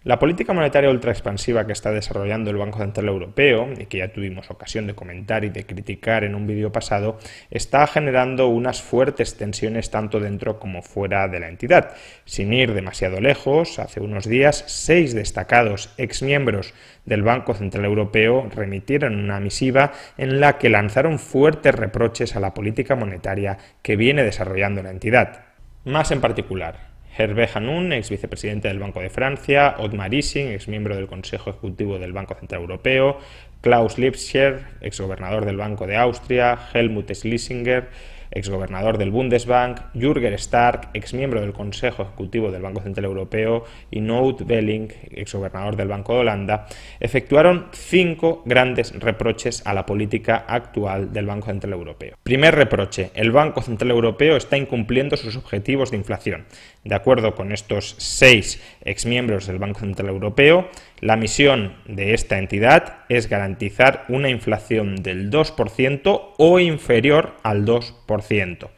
La política monetaria ultraexpansiva que está desarrollando el Banco Central Europeo, y que ya tuvimos ocasión de comentar y de criticar en un vídeo pasado, está generando unas fuertes tensiones tanto dentro como fuera de la entidad. Sin ir demasiado lejos, hace unos días 6 destacados exmiembros del Banco Central Europeo remitieron una misiva en la que lanzaron fuertes reproches a la política monetaria que viene desarrollando la entidad. Más en particular, Hervé Hanoun, ex vicepresidente del Banco de Francia, Otmar Issing, ex miembro del Consejo Ejecutivo del Banco Central Europeo, Klaus Lipscher, ex gobernador del Banco de Austria, Helmut Schlesinger, ex gobernador del Bundesbank, Jürgen Stark, ex miembro del Consejo Ejecutivo del Banco Central Europeo, y Nout Welling, ex gobernador del Banco de Holanda, efectuaron 5 grandes reproches a la política actual del Banco Central Europeo. Primer reproche: el Banco Central Europeo está incumpliendo sus objetivos de inflación. De acuerdo con estos 6 exmiembros del Banco Central Europeo, la misión de esta entidad es garantizar una inflación del 2% o inferior al 2%.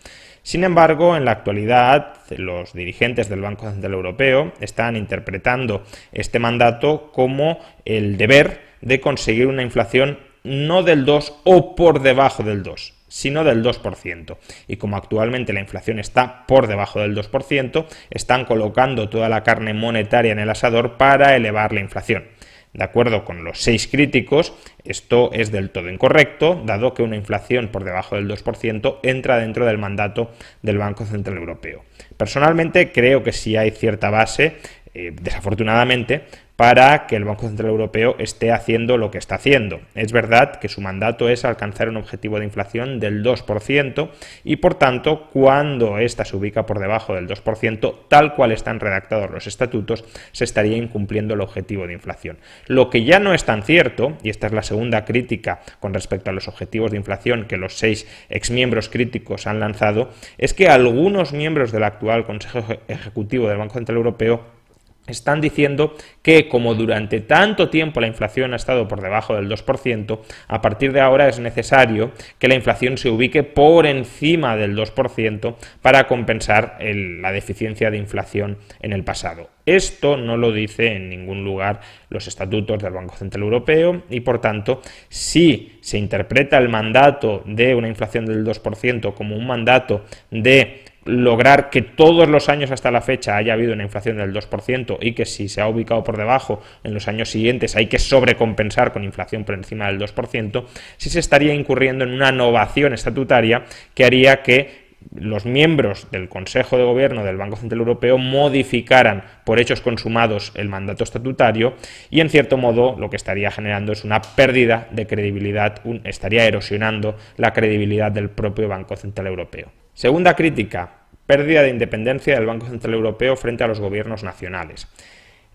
Sin embargo, en la actualidad, los dirigentes del Banco Central Europeo están interpretando este mandato como el deber de conseguir una inflación no del 2 o por debajo del 2, sino del 2%. Y como actualmente la inflación está por debajo del 2%, están colocando toda la carne monetaria en el asador para elevar la inflación. De acuerdo con los 6 críticos, esto es del todo incorrecto, dado que una inflación por debajo del 2% entra dentro del mandato del Banco Central Europeo. Personalmente creo que sí hay cierta base, desafortunadamente, para que el Banco Central Europeo esté haciendo lo que está haciendo. Es verdad que su mandato es alcanzar un objetivo de inflación del 2% y, por tanto, cuando ésta se ubica por debajo del 2%, tal cual están redactados los estatutos, se estaría incumpliendo el objetivo de inflación. Lo que ya no es tan cierto, y esta es la segunda crítica con respecto a los objetivos de inflación que los 6 exmiembros críticos han lanzado, es que algunos miembros del actual Consejo Ejecutivo del Banco Central Europeo están diciendo que, como durante tanto tiempo la inflación ha estado por debajo del 2%, a partir de ahora es necesario que la inflación se ubique por encima del 2% para compensar la deficiencia de inflación en el pasado. Esto no lo dice en ningún lugar los estatutos del Banco Central Europeo y, por tanto, si se interpreta el mandato de una inflación del 2% como un mandato de lograr que todos los años hasta la fecha haya habido una inflación del 2% y que si se ha ubicado por debajo en los años siguientes hay que sobrecompensar con inflación por encima del 2%, sí se estaría incurriendo en una novación estatutaria que haría que los miembros del Consejo de Gobierno del Banco Central Europeo modificaran por hechos consumados el mandato estatutario y, en cierto modo, lo que estaría generando es una pérdida de credibilidad, estaría erosionando la credibilidad del propio Banco Central Europeo. Segunda crítica: pérdida de independencia del Banco Central Europeo frente a los gobiernos nacionales.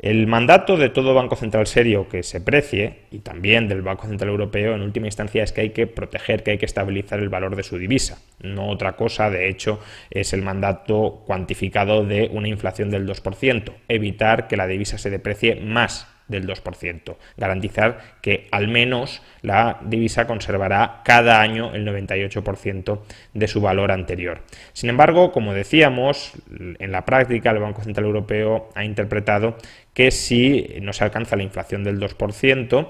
El mandato de todo banco central serio que se precie, y también del Banco Central Europeo, en última instancia es que hay que proteger, que hay que estabilizar el valor de su divisa. No otra cosa, de hecho, es el mandato cuantificado de una inflación del 2%, evitar que la divisa se deprecie más del 2%, garantizar que al menos la divisa conservará cada año el 98% de su valor anterior. Sin embargo, como decíamos, en la práctica el Banco Central Europeo ha interpretado que si no se alcanza la inflación del 2%,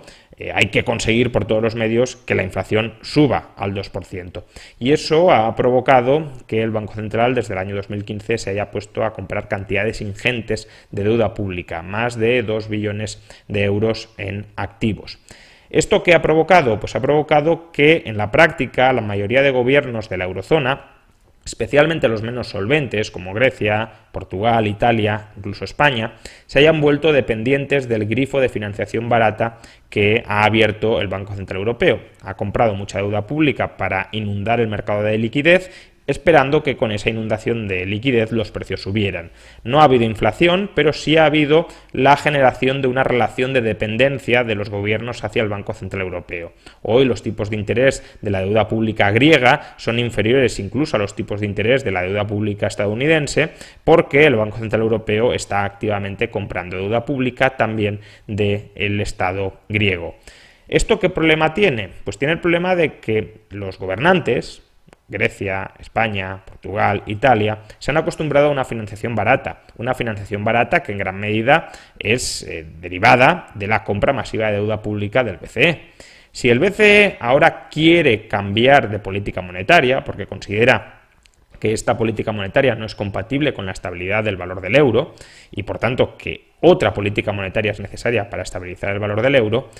hay que conseguir por todos los medios que la inflación suba al 2%. Y eso ha provocado que el Banco Central desde el año 2015 se haya puesto a comprar cantidades ingentes de deuda pública, más de 2 billones de euros en activos. ¿Esto qué ha provocado? Pues ha provocado que en la práctica la mayoría de gobiernos de la eurozona, especialmente los menos solventes, como Grecia, Portugal, Italia, incluso España, se hayan vuelto dependientes del grifo de financiación barata que ha abierto el Banco Central Europeo. Ha comprado mucha deuda pública para inundar el mercado de liquidez, esperando que con esa inundación de liquidez los precios subieran. No ha habido inflación, pero sí ha habido la generación de una relación de dependencia de los gobiernos hacia el Banco Central Europeo. Hoy los tipos de interés de la deuda pública griega son inferiores incluso a los tipos de interés de la deuda pública estadounidense, porque el Banco Central Europeo está activamente comprando deuda pública también del Estado griego. ¿Esto qué problema tiene? Pues tiene el problema de que los gobernantes, Grecia, España, Portugal, Italia, se han acostumbrado a una financiación barata que en gran medida es derivada de la compra masiva de deuda pública del BCE. Si el BCE ahora quiere cambiar de política monetaria, porque considera que esta política monetaria no es compatible con la estabilidad del valor del euro y por tanto que otra política monetaria es necesaria para estabilizar el valor del euro,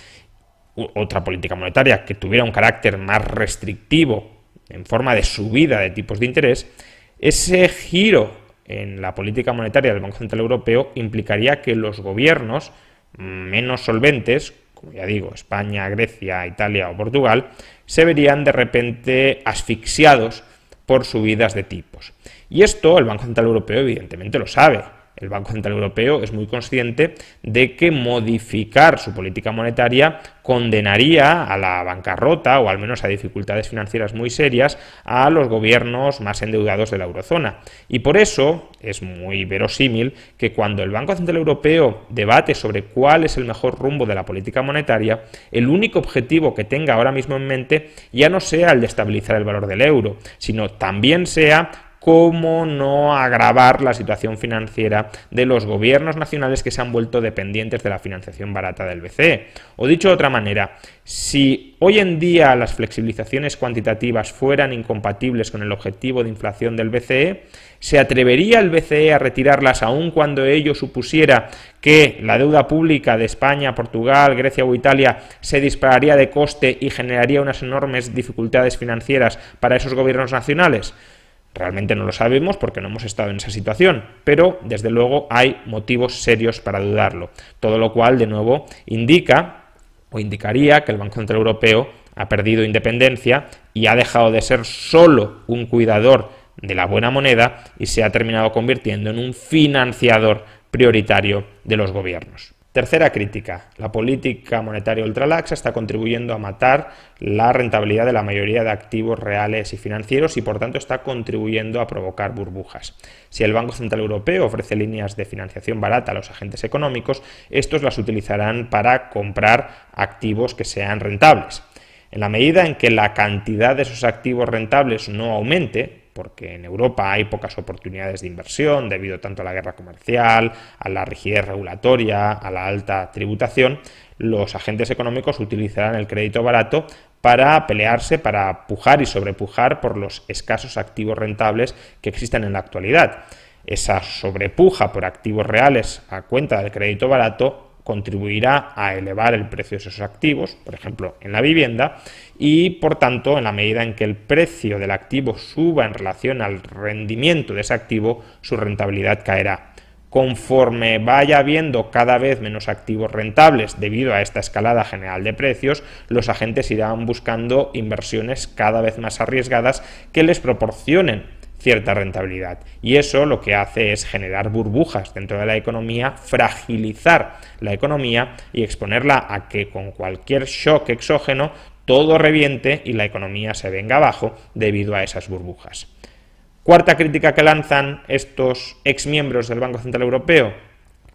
otra política monetaria que tuviera un carácter más restrictivo en forma de subida de tipos de interés, ese giro en la política monetaria del Banco Central Europeo implicaría que los gobiernos menos solventes, como ya digo, España, Grecia, Italia o Portugal, se verían de repente asfixiados por subidas de tipos. Y esto el Banco Central Europeo evidentemente lo sabe. El Banco Central Europeo es muy consciente de que modificar su política monetaria condenaría a la bancarrota o al menos a dificultades financieras muy serias a los gobiernos más endeudados de la eurozona. Y por eso es muy verosímil que cuando el Banco Central Europeo debate sobre cuál es el mejor rumbo de la política monetaria, el único objetivo que tenga ahora mismo en mente ya no sea el de estabilizar el valor del euro, sino también sea cómo no agravar la situación financiera de los gobiernos nacionales que se han vuelto dependientes de la financiación barata del BCE. O dicho de otra manera, si hoy en día las flexibilizaciones cuantitativas fueran incompatibles con el objetivo de inflación del BCE, ¿se atrevería el BCE a retirarlas aun cuando ello supusiera que la deuda pública de España, Portugal, Grecia o Italia se dispararía de coste y generaría unas enormes dificultades financieras para esos gobiernos nacionales? Realmente no lo sabemos porque no hemos estado en esa situación, pero desde luego hay motivos serios para dudarlo. Todo lo cual, de nuevo, indicaría que el Banco Central Europeo ha perdido independencia y ha dejado de ser solo un cuidador de la buena moneda y se ha terminado convirtiendo en un financiador prioritario de los gobiernos. Tercera crítica, la política monetaria ultralaxa está contribuyendo a matar la rentabilidad de la mayoría de activos reales y financieros y por tanto está contribuyendo a provocar burbujas. Si el Banco Central Europeo ofrece líneas de financiación barata a los agentes económicos, estos las utilizarán para comprar activos que sean rentables. En la medida en que la cantidad de esos activos rentables no aumente, porque en Europa hay pocas oportunidades de inversión debido tanto a la guerra comercial, a la rigidez regulatoria, a la alta tributación, los agentes económicos utilizarán el crédito barato para pelearse, para pujar y sobrepujar por los escasos activos rentables que existen en la actualidad. Esa sobrepuja por activos reales a cuenta del crédito barato contribuirá a elevar el precio de esos activos, por ejemplo, en la vivienda, y por tanto, en la medida en que el precio del activo suba en relación al rendimiento de ese activo, su rentabilidad caerá. Conforme vaya habiendo cada vez menos activos rentables debido a esta escalada general de precios, los agentes irán buscando inversiones cada vez más arriesgadas que les proporcionen cierta rentabilidad. Y eso lo que hace es generar burbujas dentro de la economía, fragilizar la economía y exponerla a que con cualquier shock exógeno todo reviente y la economía se venga abajo debido a esas burbujas. Cuarta crítica que lanzan estos exmiembros del Banco Central Europeo: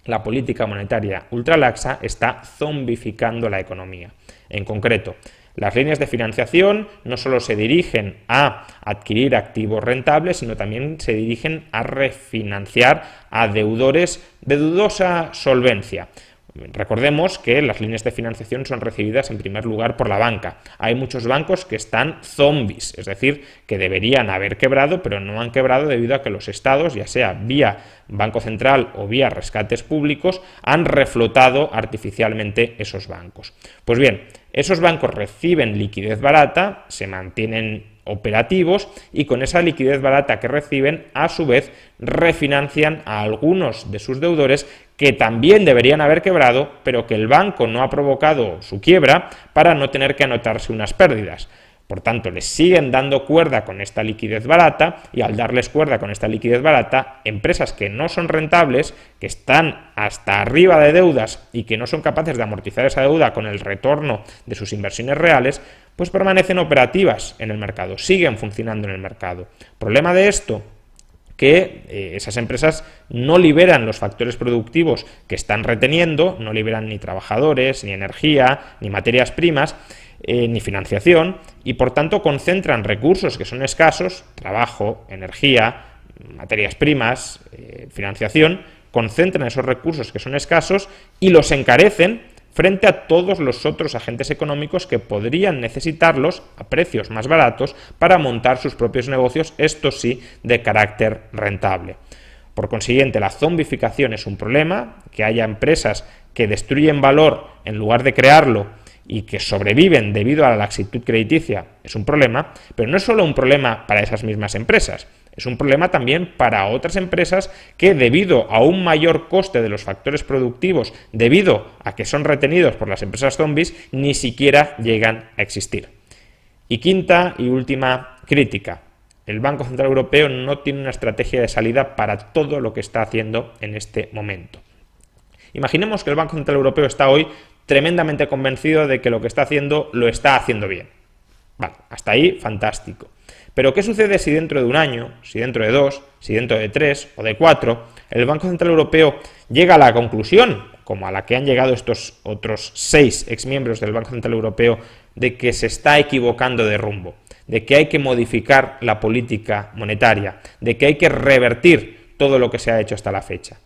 la política monetaria ultralaxa está zombificando la economía. En concreto, las líneas de financiación no solo se dirigen a adquirir activos rentables, sino también se dirigen a refinanciar a deudores de dudosa solvencia. Recordemos que las líneas de financiación son recibidas en primer lugar por la banca. Hay muchos bancos que están zombies, es decir, que deberían haber quebrado, pero no han quebrado debido a que los estados, ya sea vía Banco Central o vía rescates públicos, han reflotado artificialmente esos bancos. Pues bien, esos bancos reciben liquidez barata, se mantienen operativos y con esa liquidez barata que reciben, a su vez, refinancian a algunos de sus deudores que también deberían haber quebrado, pero que el banco no ha provocado su quiebra para no tener que anotarse unas pérdidas. Por tanto, les siguen dando cuerda con esta liquidez barata y al darles cuerda con esta liquidez barata, empresas que no son rentables, que están hasta arriba de deudas y que no son capaces de amortizar esa deuda con el retorno de sus inversiones reales, pues permanecen operativas en el mercado, siguen funcionando en el mercado. ¿Problema de esto? Que esas empresas no liberan los factores productivos que están reteniendo, no liberan ni trabajadores, ni energía, ni materias primas, ni financiación, y por tanto concentran recursos que son escasos, trabajo, energía, materias primas, financiación, concentran esos recursos que son escasos y los encarecen frente a todos los otros agentes económicos que podrían necesitarlos a precios más baratos para montar sus propios negocios, esto sí, de carácter rentable. Por consiguiente, la zombificación es un problema, que haya empresas que destruyen valor en lugar de crearlo y que sobreviven debido a la laxitud crediticia es un problema, pero no es solo un problema para esas mismas empresas, es un problema también para otras empresas que, debido a un mayor coste de los factores productivos, debido a que son retenidos por las empresas zombies, ni siquiera llegan a existir. Y quinta y última crítica. El Banco Central Europeo no tiene una estrategia de salida para todo lo que está haciendo en este momento. Imaginemos que el Banco Central Europeo está hoy tremendamente convencido de que lo que está haciendo lo está haciendo bien. Vale, hasta ahí fantástico. Pero ¿qué sucede si dentro de un año, si dentro de 2, si dentro de 3 o de 4, el Banco Central Europeo llega a la conclusión, como a la que han llegado estos otros 6 exmiembros del Banco Central Europeo, de que se está equivocando de rumbo, de que hay que modificar la política monetaria, de que hay que revertir todo lo que se ha hecho hasta la fecha?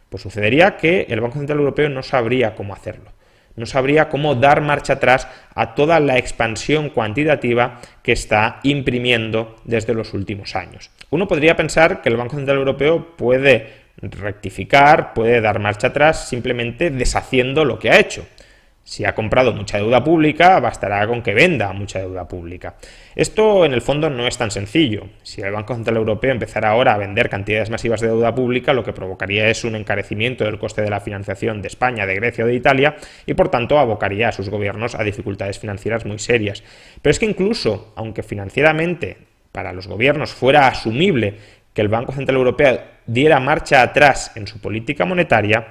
Pues sucedería que el Banco Central Europeo no sabría cómo hacerlo. No sabría cómo dar marcha atrás a toda la expansión cuantitativa que está imprimiendo desde los últimos años. Uno podría pensar que el Banco Central Europeo puede rectificar, puede dar marcha atrás simplemente deshaciendo lo que ha hecho. Si ha comprado mucha deuda pública, bastará con que venda mucha deuda pública. Esto, en el fondo, no es tan sencillo. Si el Banco Central Europeo empezara ahora a vender cantidades masivas de deuda pública, lo que provocaría es un encarecimiento del coste de la financiación de España, de Grecia o de Italia, y por tanto abocaría a sus gobiernos a dificultades financieras muy serias. Pero es que incluso, aunque financieramente para los gobiernos fuera asumible que el Banco Central Europeo diera marcha atrás en su política monetaria,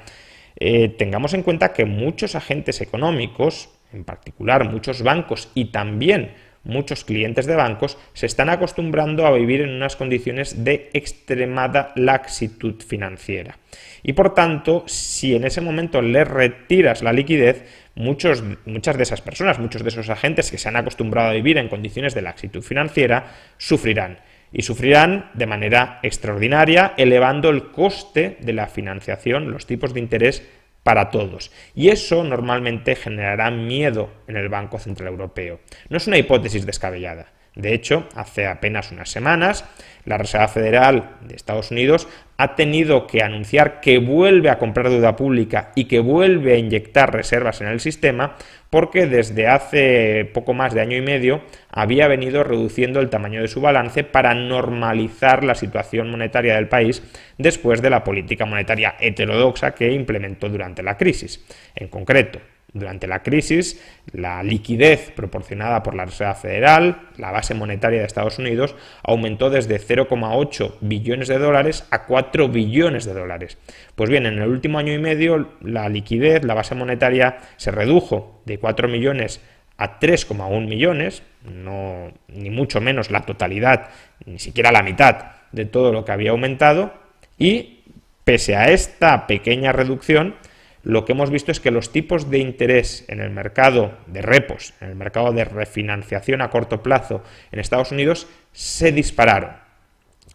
tengamos en cuenta que muchos agentes económicos, en particular muchos bancos y también muchos clientes de bancos, se están acostumbrando a vivir en unas condiciones de extremada laxitud financiera. Y por tanto, si en ese momento les retiras la liquidez, muchas de esas personas, muchos de esos agentes que se han acostumbrado a vivir en condiciones de laxitud financiera, sufrirán. Y sufrirán de manera extraordinaria, elevando el coste de la financiación, los tipos de interés para todos. Y eso normalmente generará miedo en el Banco Central Europeo. No es una hipótesis descabellada. De hecho, hace apenas unas semanas, la Reserva Federal de Estados Unidos ha tenido que anunciar que vuelve a comprar deuda pública y que vuelve a inyectar reservas en el sistema, porque desde hace poco más de año y medio había venido reduciendo el tamaño de su balance para normalizar la situación monetaria del país después de la política monetaria heterodoxa que implementó durante la crisis. En concreto, durante la crisis, la liquidez proporcionada por la Reserva Federal, la base monetaria de Estados Unidos, aumentó desde 0,8 billones de dólares a 4 billones de dólares. Pues bien, en el último año y medio, la liquidez, la base monetaria, se redujo de 4 millones a 3,1 millones, no, ni mucho menos la totalidad, ni siquiera la mitad de todo lo que había aumentado, y pese a esta pequeña reducción, lo que hemos visto es que los tipos de interés en el mercado de repos, en el mercado de refinanciación a corto plazo en Estados Unidos, se dispararon.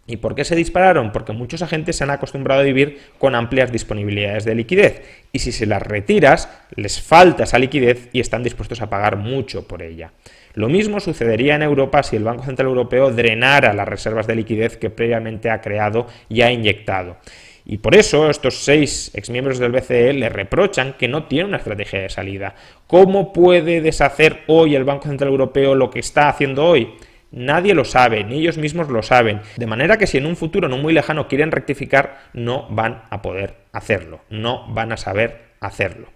¿Y por qué se dispararon? Porque muchos agentes se han acostumbrado a vivir con amplias disponibilidades de liquidez, y si se las retiras, les falta esa liquidez y están dispuestos a pagar mucho por ella. Lo mismo sucedería en Europa si el Banco Central Europeo drenara las reservas de liquidez que previamente ha creado y ha inyectado. Y por eso estos 6 exmiembros del BCE le reprochan que no tiene una estrategia de salida. ¿Cómo puede deshacer hoy el Banco Central Europeo lo que está haciendo hoy? Nadie lo sabe, ni ellos mismos lo saben. De manera que si en un futuro no muy lejano quieren rectificar, no van a poder hacerlo, no van a saber hacerlo.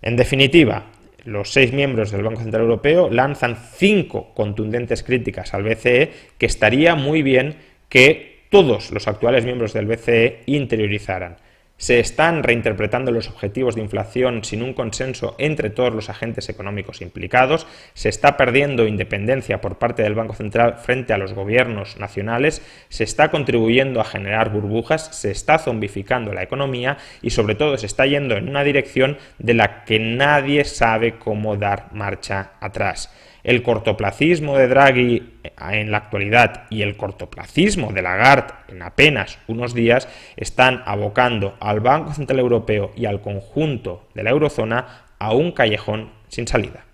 En definitiva, los 6 miembros del Banco Central Europeo lanzan 5 contundentes críticas al BCE que estaría muy bien que todos los actuales miembros del BCE interiorizaran. Se están reinterpretando los objetivos de inflación sin un consenso entre todos los agentes económicos implicados, se está perdiendo independencia por parte del Banco Central frente a los gobiernos nacionales, se está contribuyendo a generar burbujas, se está zombificando la economía y sobre todo se está yendo en una dirección de la que nadie sabe cómo dar marcha atrás. El cortoplacismo de Draghi en la actualidad y el cortoplacismo de Lagarde en apenas unos días están abocando al Banco Central Europeo y al conjunto de la eurozona a un callejón sin salida.